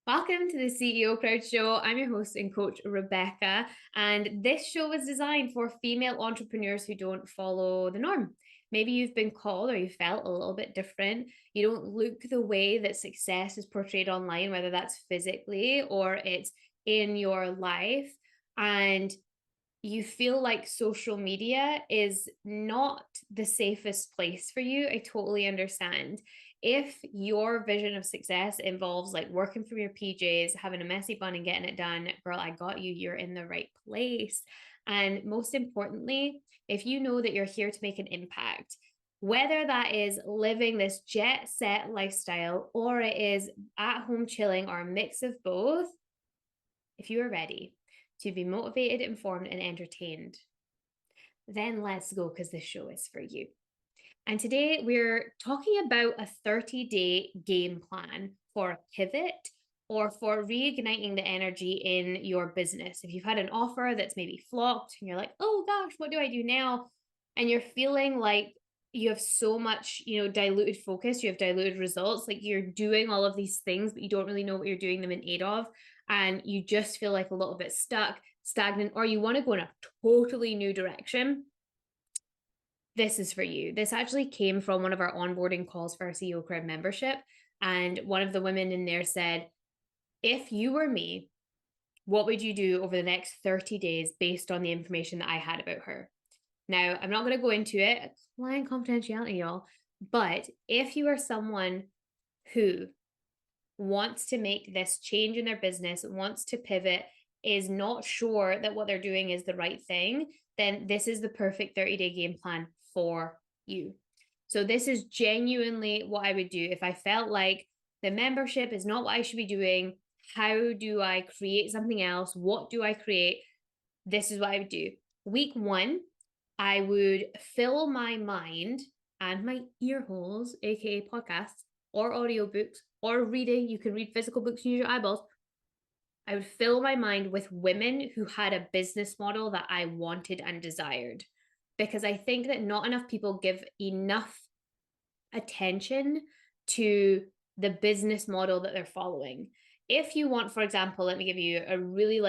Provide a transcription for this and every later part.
Welcome to the CEO Crowd Show. I'm your host and coach, Rebecca, and this show is designed for female entrepreneurs who don't follow the norm. Maybe you've been called or you felt a little bit different. You don't look the way that success is portrayed online, whether that's physically or it's in your life. And you feel like social media is not the safest place for you. I totally understand. If your vision of success involves like working from your PJs, having a messy bun and getting it done, girl, I got you. You're in the right place. And most importantly, if you know that you're here to make an impact, whether that is living this jet set lifestyle or it is at home chilling or a mix of both, if you are ready to be motivated, informed, and entertained, then let's go because this show is for you. And today we're talking about a 30-day game plan for a pivot or for reigniting the energy in your business. If you've had an offer that's maybe flopped and you're like, oh gosh, what do I do now? And you're feeling like you have so much, diluted focus, you have diluted results, like you're doing all of these things, but you don't really know what you're doing them in aid of. And you just feel like a little bit stuck, stagnant, or you want to go in a totally new direction. This is for you. This actually came from one of our onboarding calls for our CEO Crowd membership. And one of the women in there said, if you were me, what would you do over the next 30 days based on the information that I had about her? Now, I'm not going to go into it, client confidentiality, y'all. But if you are someone who wants to make this change in their business, wants to pivot, is not sure that what they're doing is the right thing, then this is the perfect 30-day game plan for you. So this is genuinely what I would do if I felt like the membership is not what I should be doing. How do I create something else? What do I create? This is what I would do. Week 1, I would fill my mind and my ear holes, aka podcasts or audiobooks or reading. You can read physical books and use your eyeballs. I would fill my mind with women who had a business model that I wanted and desired, because I think that not enough people give enough attention to the business model that they're following. If you want, for example, let me give you a really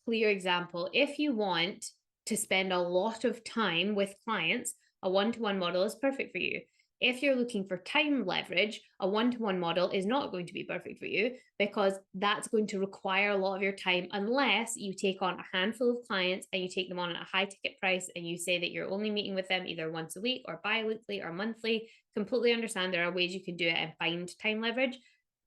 clear example. If you want to spend a lot of time with clients, a one-to-one model is perfect for you. If you're looking for time leverage, a one-to-one model is not going to be perfect for you, because that's going to require a lot of your time unless you take on a handful of clients and you take them on at a high ticket price and you say that you're only meeting with them either once a week or bi-weekly or monthly. Completely understand there are ways you can do it and find time leverage,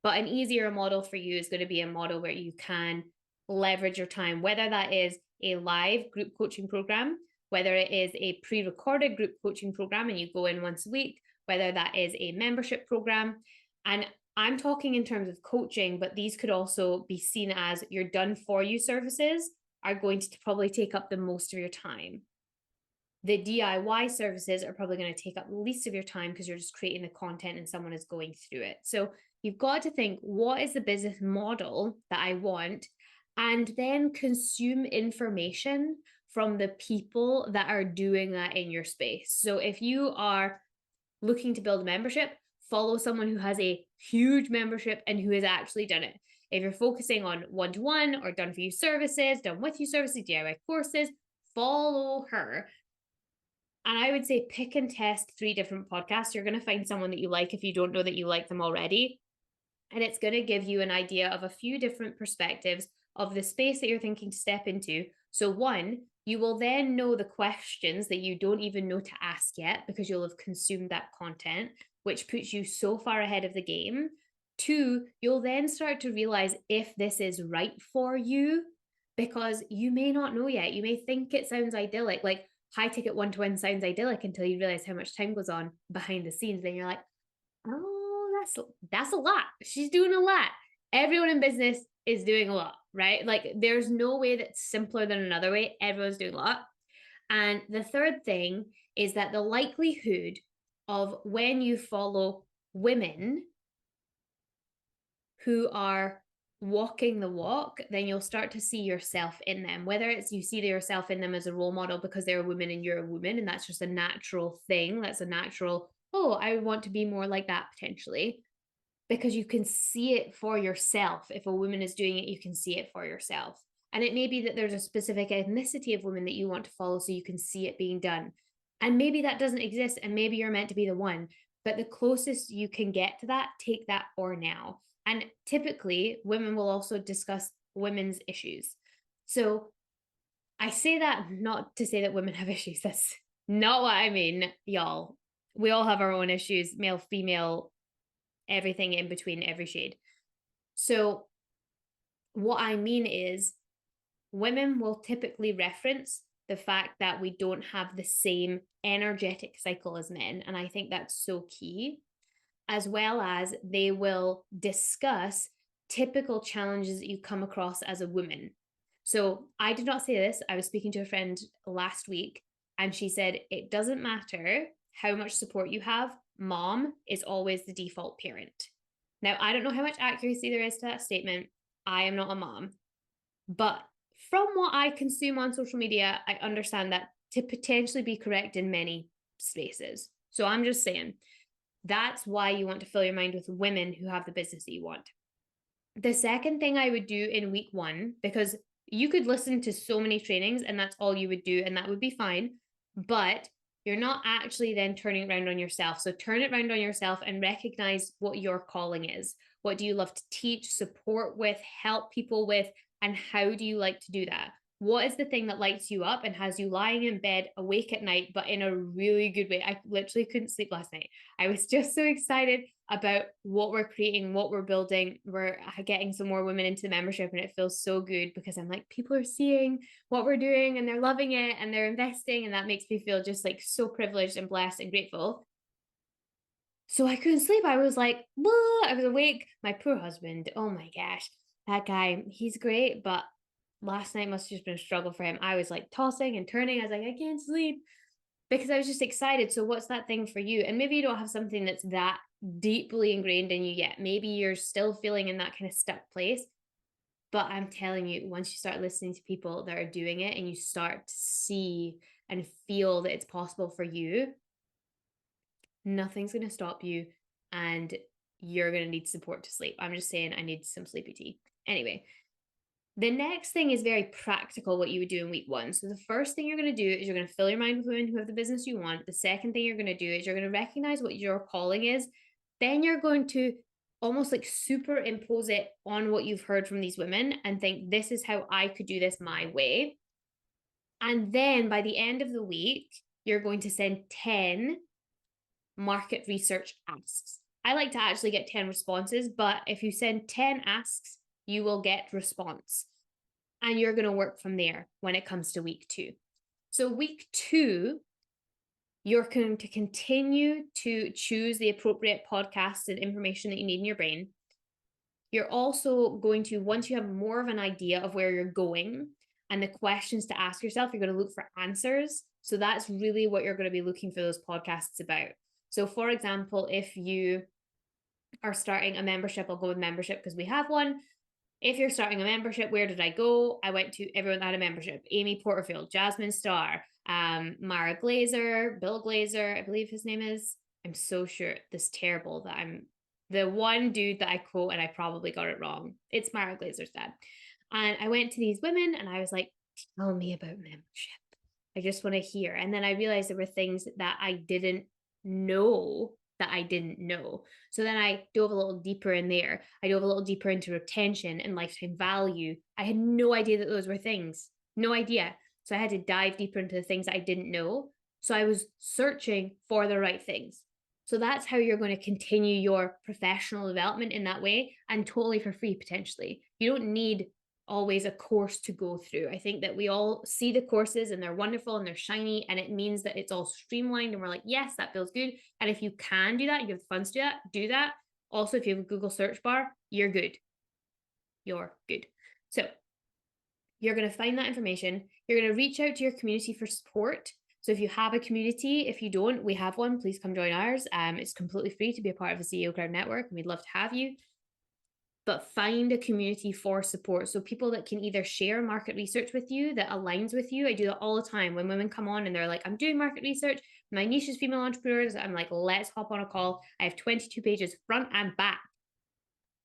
but an easier model for you is going to be a model where you can leverage your time, whether that is a live group coaching program, whether it is a pre-recorded group coaching program and you go in once a week, whether that is a membership program. And I'm talking in terms of coaching, but these could also be seen as your done for you services are going to probably take up the most of your time. The DIY services are probably going to take up the least of your time because you're just creating the content and someone is going through it. So you've got to think, what is the business model that I want? And then consume information from the people that are doing that in your space. So if you are looking to build a membership, follow someone who has a huge membership and who has actually done it. If you're focusing on one-to-one or done for you services, done with you services, DIY courses, follow her. And I would say pick and test 3 different podcasts. You're going to find someone that you like if you don't know that you like them already. And it's going to give you an idea of a few different perspectives of the space that you're thinking to step into. So 1, you will then know the questions that you don't even know to ask yet because you'll have consumed that content, which puts you so far ahead of the game. 2, you'll then start to realize if this is right for you, because you may not know yet. You may think it sounds idyllic, like high ticket one-to-one sounds idyllic until you realize how much time goes on behind the scenes. Then you're like, oh, that's a lot. She's doing a lot. Everyone in business is doing a lot, right? Like there's no way that's simpler than another way. Everyone's doing a lot. And the third thing is that the likelihood of when you follow women who are walking the walk, then you'll start to see yourself in them, whether it's you see yourself in them as a role model because they're a woman and you're a woman and that's just a natural thing. That's a natural, oh, I want to be more like that potentially. because you can see it for yourself. If a woman is doing it, you can see it for yourself. And it may be that there's a specific ethnicity of women that you want to follow so you can see it being done. And maybe that doesn't exist, and maybe you're meant to be the one. But the closest you can get to that, take that for now. And typically, women will also discuss women's issues. So I say that not to say that women have issues. That's not what I mean, y'all. We all have our own issues, male, female, everything in between, every shade. So, what I mean is, women will typically reference the fact that we don't have the same energetic cycle as men. And I think that's so key, as well as they will discuss typical challenges that you come across as a woman. So I did not say this. I was speaking to a friend last week, and she said, it doesn't matter how much support you have, mom is always the default parent. Now, I don't know how much accuracy there is to that statement. I am not a mom. But from what I consume on social media, I understand that to potentially be correct in many spaces. So I'm just saying, that's why you want to fill your mind with women who have the business that you want. The second thing I would do in week 1, because you could listen to so many trainings and that's all you would do, and that would be fine. But you're not actually then turning it around on yourself. So turn it around on yourself and recognize what your calling is. What do you love to teach, support with, help people with, and how do you like to do that? What is the thing that lights you up and has you lying in bed awake at night, but in a really good way? I literally couldn't sleep last night. I was just so excited about what we're creating, what we're building. We're getting some more women into the membership, and it feels so good because I'm like, people are seeing what we're doing and they're loving it and they're investing, and that makes me feel just like so privileged and blessed and grateful. So I couldn't sleep. I was like, whoa, I was awake. My poor husband, oh my gosh, that guy, he's great, but last night must have just been a struggle for him. I was like tossing and turning. I was like, I can't sleep because I was just excited. So what's that thing for you? And maybe you don't have something that's that deeply ingrained in you yet. Maybe you're still feeling in that kind of stuck place. But I'm telling you, once you start listening to people that are doing it and you start to see and feel that it's possible for you, nothing's going to stop you, and you're going to need support to sleep. I'm just saying, I need some sleepy tea. Anyway, the next thing is very practical, what you would do in week 1. So the first thing you're going to do is you're going to fill your mind with women who have the business you want. The second thing you're going to do is you're going to recognize what your calling is. Then you're going to almost like superimpose it on what you've heard from these women and think, this is how I could do this my way. And then by the end of the week, you're going to send 10 market research asks. I like to actually get 10 responses, but if you send 10 asks, you will get response. And you're going to work from there when it comes to week 2. So week 2, you're going to continue to choose the appropriate podcasts and information that you need in your brain. You're also going to, once you have more of an idea of where you're going and the questions to ask yourself, you're going to look for answers. So that's really what you're going to be looking for those podcasts about. So for example, if you are starting a membership, I'll go with membership because we have one. If you're starting a membership, where did I go? I went to everyone that had a membership. Amy Porterfield, Jasmine Starr, Mara Glazer, Bill Glazer, I believe his name is. I'm so sure this is terrible that I'm the one dude that I quote and I probably got it wrong. It's Mara Glazer's dad. And I went to these women and I was like, tell me about membership. I just want to hear. And then I realized there were things that I didn't know that I didn't know. So then I dove a little deeper in there. I dove a little deeper into retention and lifetime value. I had no idea that those were things. No idea. So I had to dive deeper into the things I didn't know. So I was searching for the right things. So that's how you're going to continue your professional development in that way, and totally for free potentially. You don't need always a course to go through. I think that we all see the courses and they're wonderful and they're shiny, and it means that it's all streamlined and we're like, yes, that feels good. And if you can do that, you have the funds to do that, do that. Also, if you have a Google search bar, you're good. You're good. So you're going to find that information. You're going to reach out to your community for support. So if you have a community, if you don't, we have one, please come join ours. It's completely free to be a part of the CEO Crowd Network, and we'd love to have you. But find a community for support. So people that can either share market research with you that aligns with you. I do that all the time when women come on and they're like, I'm doing market research. My niche is female entrepreneurs. I'm like, let's hop on a call. I have 22 pages front and back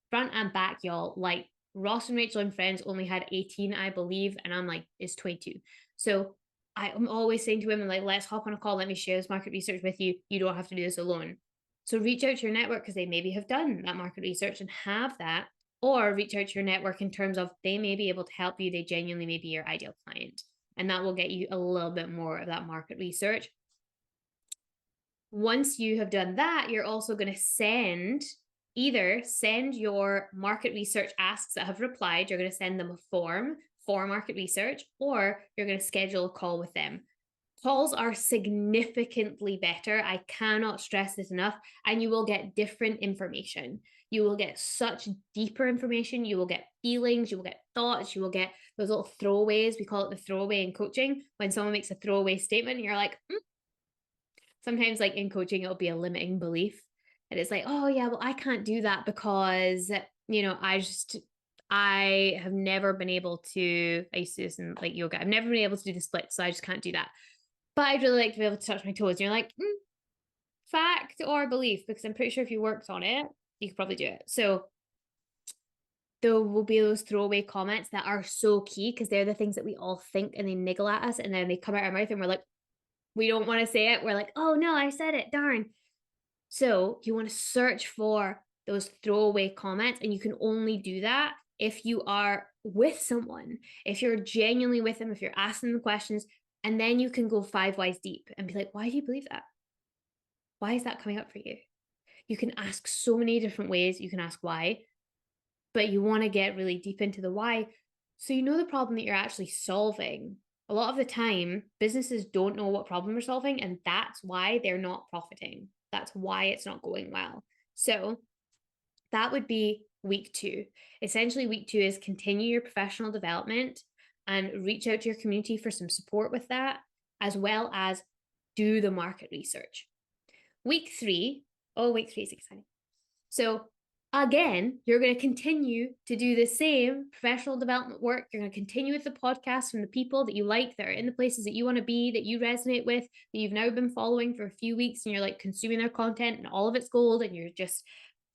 front and back, y'all. Like Ross and Rachel and Friends only had 18, I believe, and I'm like, it's 22. So I'm always saying to women, like, let's hop on a call, let me share this market research with you. You don't have to do this alone. So reach out to your network because they maybe have done that market research and have that, or reach out to your network in terms of they may be able to help you. They genuinely may be your ideal client. And that will get you a little bit more of that market research. Once you have done that, you're also going to send your market research asks that have replied, you're going to send them a form for market research, or you're going to schedule a call with them. Calls are significantly better. I cannot stress this enough. And you will get different information. You will get such deeper information. You will get feelings. You will get thoughts. You will get those little throwaways. We call it the throwaway in coaching. When someone makes a throwaway statement, and you're like, sometimes like in coaching, it'll be a limiting belief. And it's like, oh yeah, well, I can't do that because, I have never been able to, I used to do this in like yoga. I've never been able to do the split. So I just can't do that. But I'd really like to be able to touch my toes. And you're like, fact or belief? Because I'm pretty sure if you worked on it, you could probably do it. So there will be those throwaway comments that are so key because they're the things that we all think and they niggle at us and then they come out our mouth and we're like, we don't want to say it. We're like, oh no, I said it, darn. So you want to search for those throwaway comments, and you can only do that if you are with someone, if you're genuinely with them, if you're asking them questions, and then you can go 5 whys deep and be like, why do you believe that? Why is that coming up for you? You can ask so many different ways. You can ask why, but you want to get really deep into the why. So you know the problem that you're actually solving. A lot of the time, businesses don't know what problem they're solving, and that's why they're not profiting. That's why it's not going well. So that would be week 2. Essentially, week 2 is continue your professional development and reach out to your community for some support with that, as well as do the market research. Week 3, week 3 is exciting. So again, you're going to continue to do the same professional development work. You're going to continue with the podcast from the people that you like, that are in the places that you want to be, that you resonate with, that you've now been following for a few weeks, and you're like consuming their content and all of it's gold, and you're just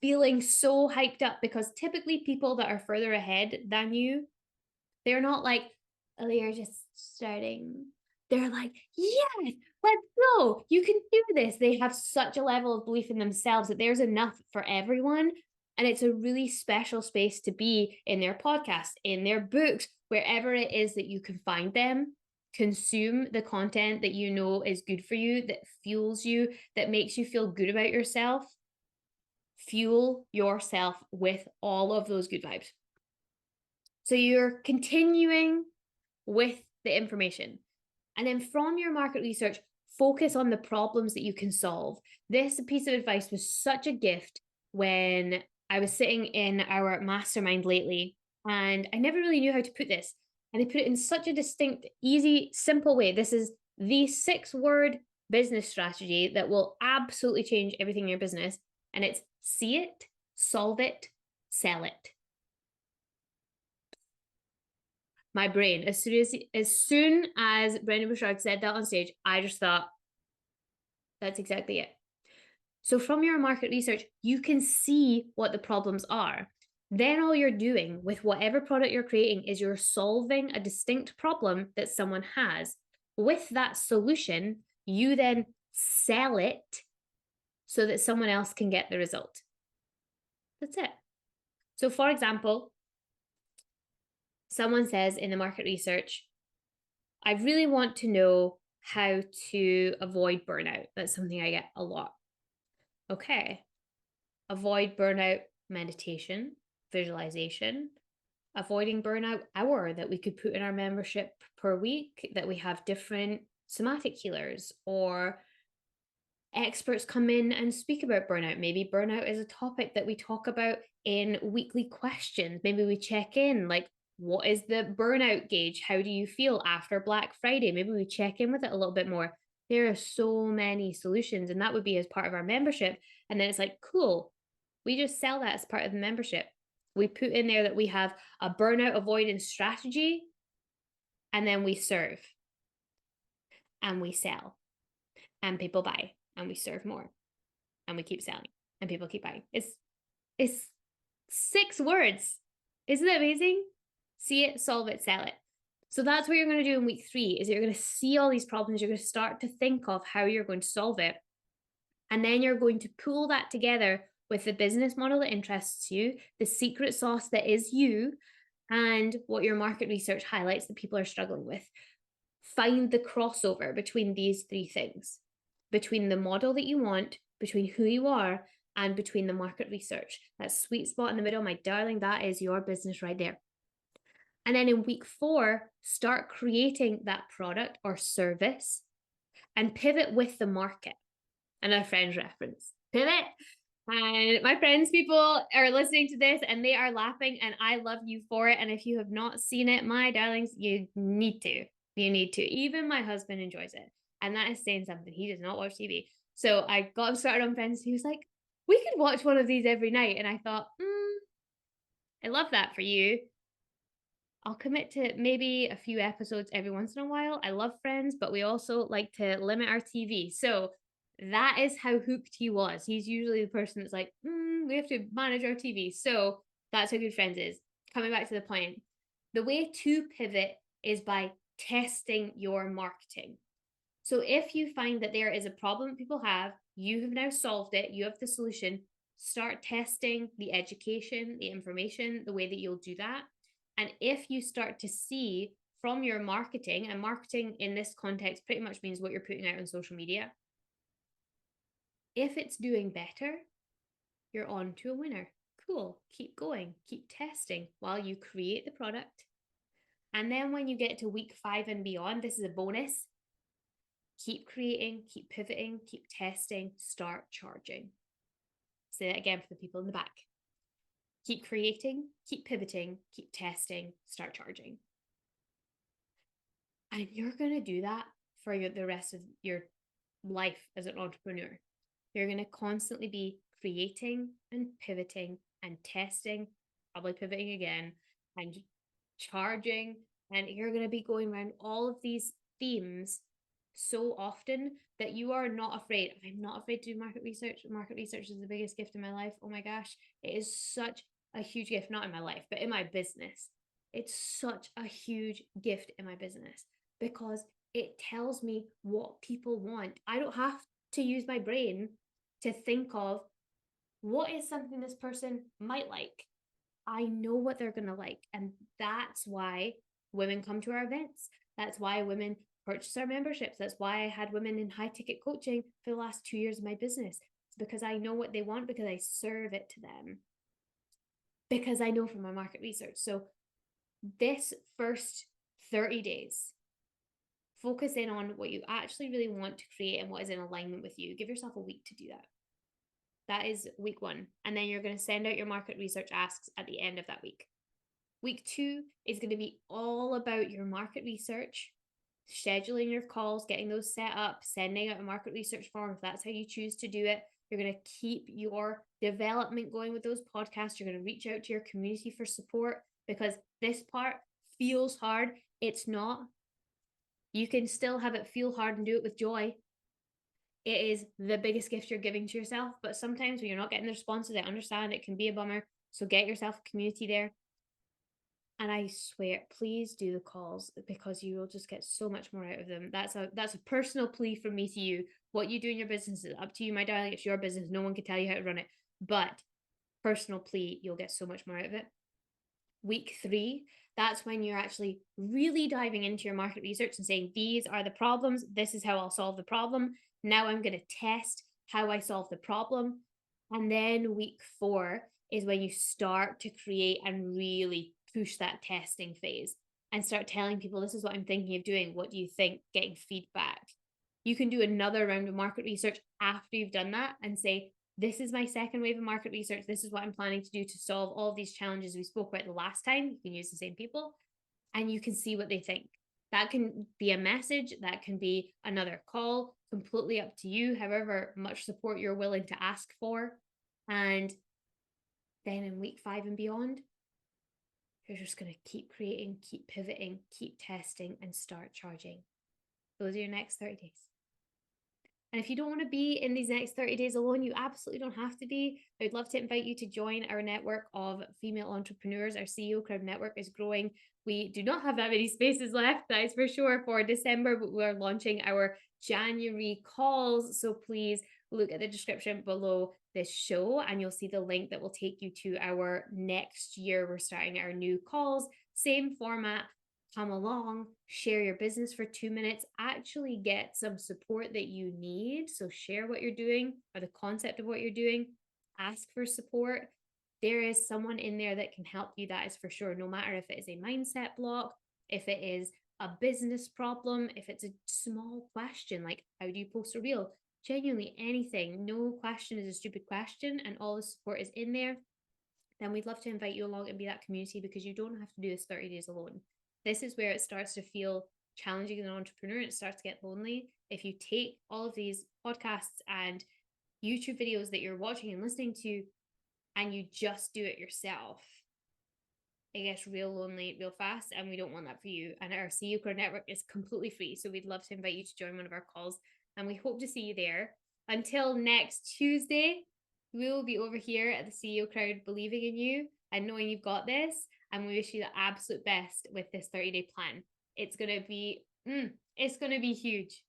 feeling so hyped up because typically people that are further ahead than you, they're not like, oh, you're just starting. They're like, yes, let's go. You can do this. They have such a level of belief in themselves that there's enough for everyone. And it's a really special space to be in their podcast, in their books, wherever it is that you can find them. Consume the content that you know is good for you, that fuels you, that makes you feel good about yourself. Fuel yourself with all of those good vibes. So you're continuing with the information. And then from your market research, focus on the problems that you can solve. This piece of advice was such a gift when I was sitting in our mastermind lately, and I never really knew how to put this. And they put it in such a distinct, easy, simple way. This is the 6-word business strategy that will absolutely change everything in your business. And it's see it, solve it, sell it. My brain, as soon as Brendon Burchard said that on stage, I just thought, that's exactly it. So from your market research, you can see what the problems are. Then all you're doing with whatever product you're creating is you're solving a distinct problem that someone has. With that solution, you then sell it so that someone else can get the result. That's it. So for example, someone says in the market research, I really want to know how to avoid burnout. That's something I get a lot. Okay. Avoid burnout, meditation, visualization, avoiding burnout hour that we could put in our membership per week, that we have different somatic healers or experts come in and speak about burnout. Maybe burnout is a topic that we talk about in weekly questions. Maybe we check in, like, what is the burnout gauge? How do you feel after Black Friday? Maybe we check in with it a little bit more. There are so many solutions, and that would be as part of our membership. And then it's like, cool, we just sell that as part of the membership. We put in there that we have a burnout avoidance strategy, and then we serve and we sell and people buy and we serve more and we keep selling and people keep buying. It's 6 words. Isn't that amazing? See it, solve it, sell it. So that's what you're going to do in week 3 is you're going to see all these problems. You're going to start to think of how you're going to solve it. And then you're going to pull that together with the business model that interests you, the secret sauce that is you, and what your market research highlights that people are struggling with. Find the crossover between these 3 things, between the model that you want, between who you are, and between the market research. That sweet spot in the middle, my darling, that is your business right there. And then in week 4, start creating that product or service and pivot with the market. And a Friends reference. Pivot. And my Friends people are listening to this and they are laughing, and I love you for it. And if you have not seen it, my darlings, you need to. You need to. Even my husband enjoys it. And that is saying something. He does not watch TV. So I got him started on Friends. He was like, we could watch one of these every night. And I thought, I love that for you. I'll commit to maybe a few episodes every once in a while. I love Friends, but we also like to limit our TV. So that is how hooked he was. He's usually the person that's like, we have to manage our TV. So that's how good Friends is. Coming back to the point, the way to pivot is by testing your marketing. So if you find that there is a problem people have, you have now solved it, you have the solution, start testing the education, the information, the way that you'll do that. And if you start to see from your marketing, and marketing in this context pretty much means what you're putting out on social media, if it's doing better, you're on to a winner. Cool. Keep going. Keep testing while you create the product. And then when you get to week 5 and beyond, this is a bonus. Keep creating, keep pivoting, keep testing, start charging. Say that again for the people in the back. Keep creating, keep pivoting, keep testing, start charging. And you're going to do that for the rest of your life as an entrepreneur. You're going to constantly be creating and pivoting and testing, probably pivoting again, and charging. And you're going to be going around all of these themes so often that you are not afraid. I'm not afraid to do market research. Market research is the biggest gift in my life. Oh my gosh, it is such a huge gift, not in my life, but in my business. It's such a huge gift in my business because it tells me what people want. I don't have to use my brain to think of what is something this person might like. I know what they're going to like. And that's why women come to our events. That's why women purchase our memberships. That's why I had women in high ticket coaching for the last 2 years of my business. It's because I know what they want, because I serve it to them, because I know from my market research. So this first 30 days, focus in on what you actually really want to create and what is in alignment with you. Give yourself a week to do that. That is week 1. And then you're going to send out your market research asks at the end of that week. Week 2 is going to be all about your market research, scheduling your calls, getting those set up, sending out a market research form if that's how you choose to do it. You're going to keep your development going with those podcasts. You're going to reach out to your community for support, because this part feels hard. It's not. You can still have it feel hard and do it with joy. It is the biggest gift you're giving to yourself. But sometimes when you're not getting the responses, I understand it can be a bummer. So get yourself a community there. And I swear, please do the calls, because you will just get so much more out of them. That's a personal plea from me to you. What you do in your business is up to you, my darling. It's your business. No one can tell you how to run it. But personal plea, you'll get so much more out of it. Week 3, that's when you're actually really diving into your market research and saying, these are the problems. This is how I'll solve the problem. Now I'm going to test how I solve the problem. And then week 4 is when you start to create and really push that testing phase and start telling people, this is what I'm thinking of doing. What do you think? Getting feedback. You can do another round of market research after you've done that and say, this is my second wave of market research. This is what I'm planning to do to solve all of these challenges we spoke about the last time. You can use the same people and you can see what they think. That can be a message. That can be another call. Completely up to you, however much support you're willing to ask for. And then in week 5 and beyond, you're just going to keep creating, keep pivoting, keep testing, and start charging. Those are your next 30 days. And if you don't want to be in these next 30 days alone, you absolutely don't have to be. I'd love to invite you to join our network of female entrepreneurs. Our CEO Crowd network is growing. We do not have that many spaces left, that is for sure, for December, but we're launching our January calls. So please look at the description below this show and you'll see the link that will take you to our next year. We're starting our new calls, same format. Come along, share your business for 2 minutes, actually get some support that you need. So, share what you're doing or the concept of what you're doing, ask for support. There is someone in there that can help you, that is for sure, no matter if it is a mindset block, if it is a business problem, if it's a small question like how do you post a reel, genuinely anything. No question is a stupid question, and all the support is in there. Then we'd love to invite you along and be that community because you don't have to do this 30 days alone. This is where it starts to feel challenging as an entrepreneur and it starts to get lonely. If you take all of these podcasts and YouTube videos that you're watching and listening to and you just do it yourself, it gets real lonely real fast, and we don't want that for you. And our CEO Crowd network is completely free, so we'd love to invite you to join one of our calls, and we hope to see you there. Until next Tuesday, we will be over here at the CEO Crowd believing in you and knowing you've got this, and we wish you the absolute best with this 30-day plan. It's gonna be huge.